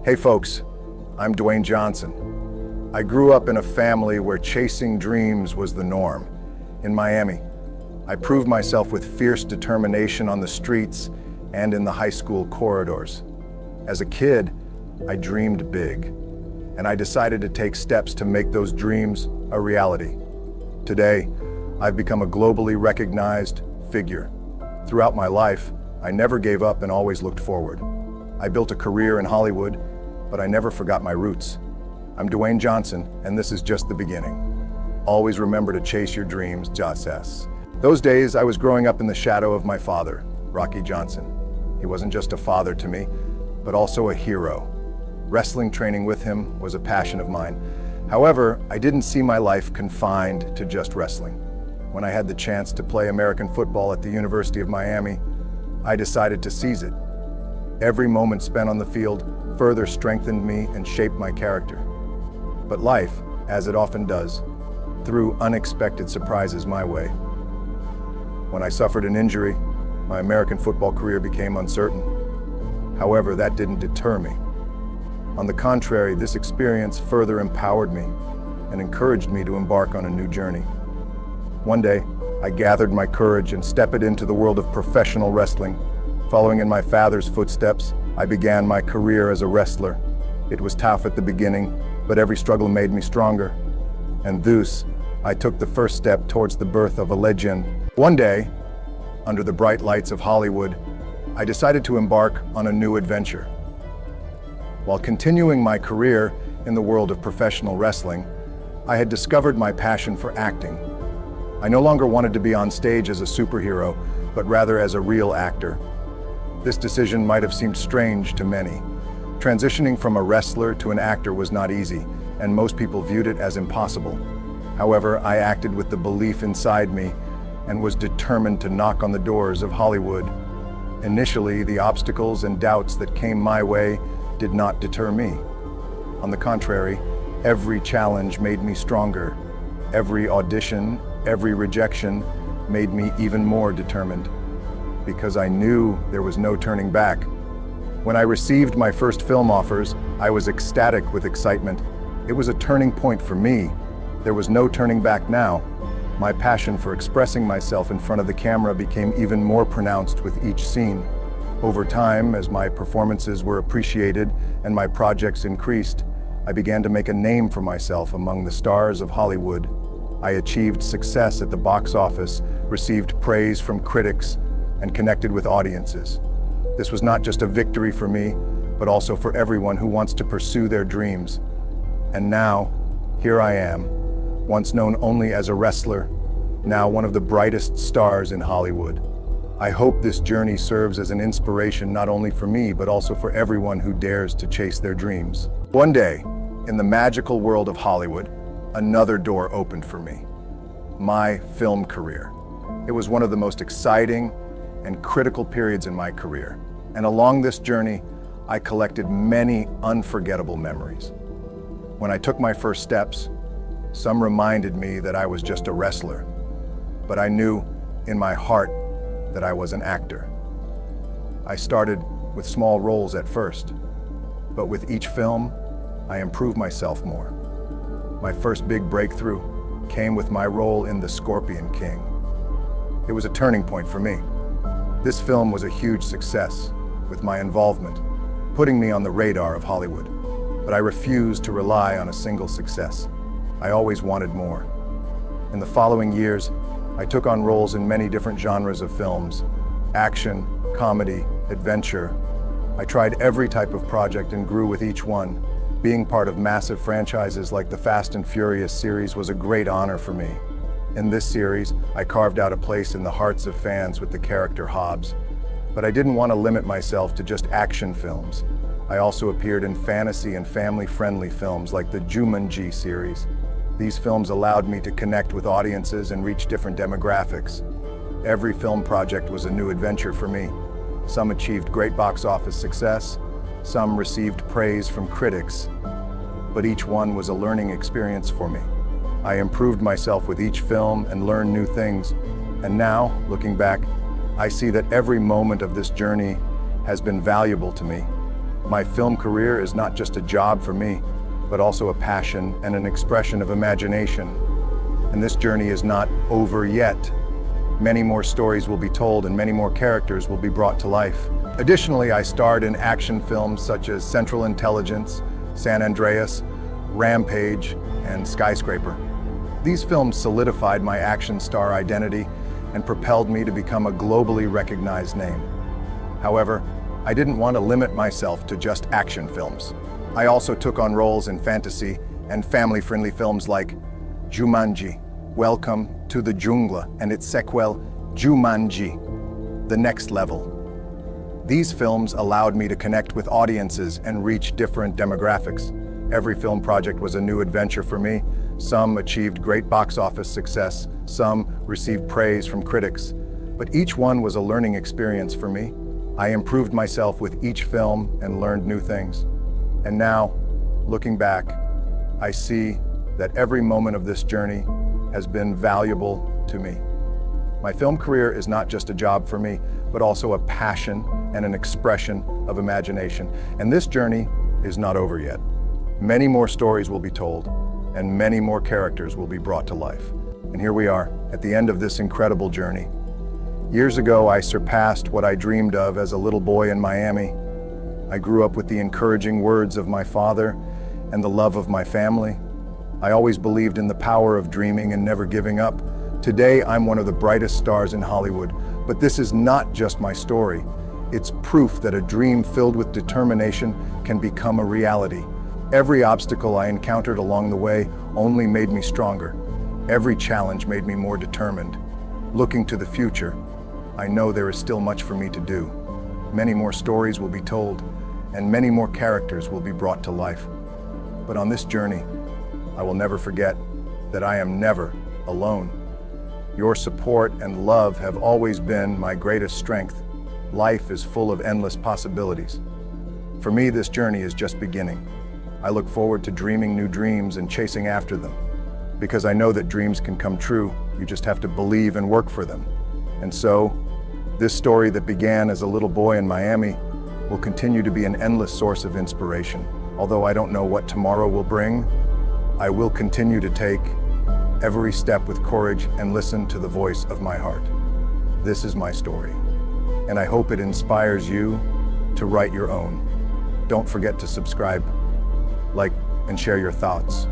Hey folks, I'm Dwayne Johnson. I grew up in a family where chasing dreams was the norm. In Miami, I proved myself with fierce determination on the streets and in the high school corridors. As a kid, I dreamed big, and I decided to take steps to make those dreams a reality. Today, I've become a globally recognized figure. Throughout my life, I never gave up and always looked forward. I built a career in Hollywood, but I never forgot my roots. I'm Dwayne Johnson, and this is just the beginning. Always remember to chase your dreams, Josses. Those days, I was growing up in the shadow of my father, Rocky Johnson. He wasn't just a father to me, but also a hero. Wrestling training with him was a passion of mine. However, I didn't see my life confined to just wrestling. When I had the chance to play American football at the University of Miami, I decided to seize it. Every moment spent on the field further strengthened me and shaped my character. But life, as it often does, threw unexpected surprises my way. When I suffered an injury, my American football career became uncertain. However, that didn't deter me. On the contrary, this experience further empowered me and encouraged me to embark on a new journey. One day, I gathered my courage and stepped into the world of professional wrestling. Following in my father's footsteps, I began my career as a wrestler. It was tough at the beginning, but every struggle made me stronger. And thus, I took the first step towards the birth of a legend. One day, under the bright lights of Hollywood, I decided to embark on a new adventure. While continuing my career in the world of professional wrestling, I had discovered my passion for acting. I no longer wanted to be on stage as a superhero, but rather as a real actor. This decision might have seemed strange to many. Transitioning from a wrestler to an actor was not easy, and most people viewed it as impossible. However, I acted with the belief inside me and was determined to knock on the doors of Hollywood. Initially, the obstacles and doubts that came my way did not deter me. On the contrary, every challenge made me stronger. Every audition, every rejection made me even more determined, because I knew there was no turning back. When I received my first film offers, I was ecstatic with excitement. It was a turning point for me. There was no turning back now. My passion for expressing myself in front of the camera became even more pronounced with each scene. Over time, as my performances were appreciated and my projects increased, I began to make a name for myself among the stars of Hollywood. I achieved success at the box office, received praise from critics, and connected with audiences. This was not just a victory for me, but also for everyone who wants to pursue their dreams. And now, here I am, once known only as a wrestler, now one of the brightest stars in Hollywood. I hope this journey serves as an inspiration not only for me, but also for everyone who dares to chase their dreams. One day, in the magical world of Hollywood, another door opened for me. My film career. It was one of the most exciting and critical periods in my career. And along this journey, I collected many unforgettable memories. When I took my first steps, some reminded me that I was just a wrestler, but I knew in my heart that I was an actor. I started with small roles at first, but with each film, I improved myself more. My first big breakthrough came with my role in The Scorpion King. It was a turning point for me. This film was a huge success, with my involvement, putting me on the radar of Hollywood. But I refused to rely on a single success. I always wanted more. In the following years, I took on roles in many different genres of films: action, comedy, adventure. I tried every type of project and grew with each one. Being part of massive franchises like the Fast and Furious series was a great honor for me. In this series, I carved out a place in the hearts of fans with the character Hobbs. But I didn't want to limit myself to just action films. I also appeared in fantasy and family-friendly films like the Jumanji series. These films allowed me to connect with audiences and reach different demographics. Every film project was a new adventure for me. Some achieved great box office success, some received praise from critics, but each one was a learning experience for me. I improved myself with each film and learned new things. And now, looking back, I see that every moment of this journey has been valuable to me. My film career is not just a job for me, but also a passion and an expression of imagination. And this journey is not over yet. Many more stories will be told and many more characters will be brought to life. Additionally, I starred in action films such as Central Intelligence, San Andreas, Rampage, and Skyscraper. These films solidified my action star identity and propelled me to become a globally recognized name. However, I didn't want to limit myself to just action films. I also took on roles in fantasy and family-friendly films like Jumanji, Welcome to the Jungle, and its sequel, Jumanji, The Next Level. These films allowed me to connect with audiences and reach different demographics. Every film project was a new adventure for me. Some achieved great box office success, some received praise from critics, but each one was a learning experience for me. I improved myself with each film and learned new things. And now, looking back, I see that every moment of this journey has been valuable to me. My film career is not just a job for me, but also a passion and an expression of imagination. And this journey is not over yet. Many more stories will be told, and many more characters will be brought to life. And here we are, at the end of this incredible journey. Years ago, I surpassed what I dreamed of as a little boy in Miami. I grew up with the encouraging words of my father and the love of my family. I always believed in the power of dreaming and never giving up. Today, I'm one of the brightest stars in Hollywood, but this is not just my story. It's proof that a dream filled with determination can become a reality. Every obstacle I encountered along the way only made me stronger. Every challenge made me more determined. Looking to the future, I know there is still much for me to do. Many more stories will be told, and many more characters will be brought to life. But on this journey, I will never forget that I am never alone. Your support and love have always been my greatest strength. Life is full of endless possibilities. For me, this journey is just beginning. I look forward to dreaming new dreams and chasing after them, because I know that dreams can come true. You just have to believe and work for them. And so, this story that began as a little boy in Miami will continue to be an endless source of inspiration. Although I don't know what tomorrow will bring, I will continue to take every step with courage and listen to the voice of my heart. This is my story, and I hope it inspires you to write your own. Don't forget to subscribe, like, and share your thoughts.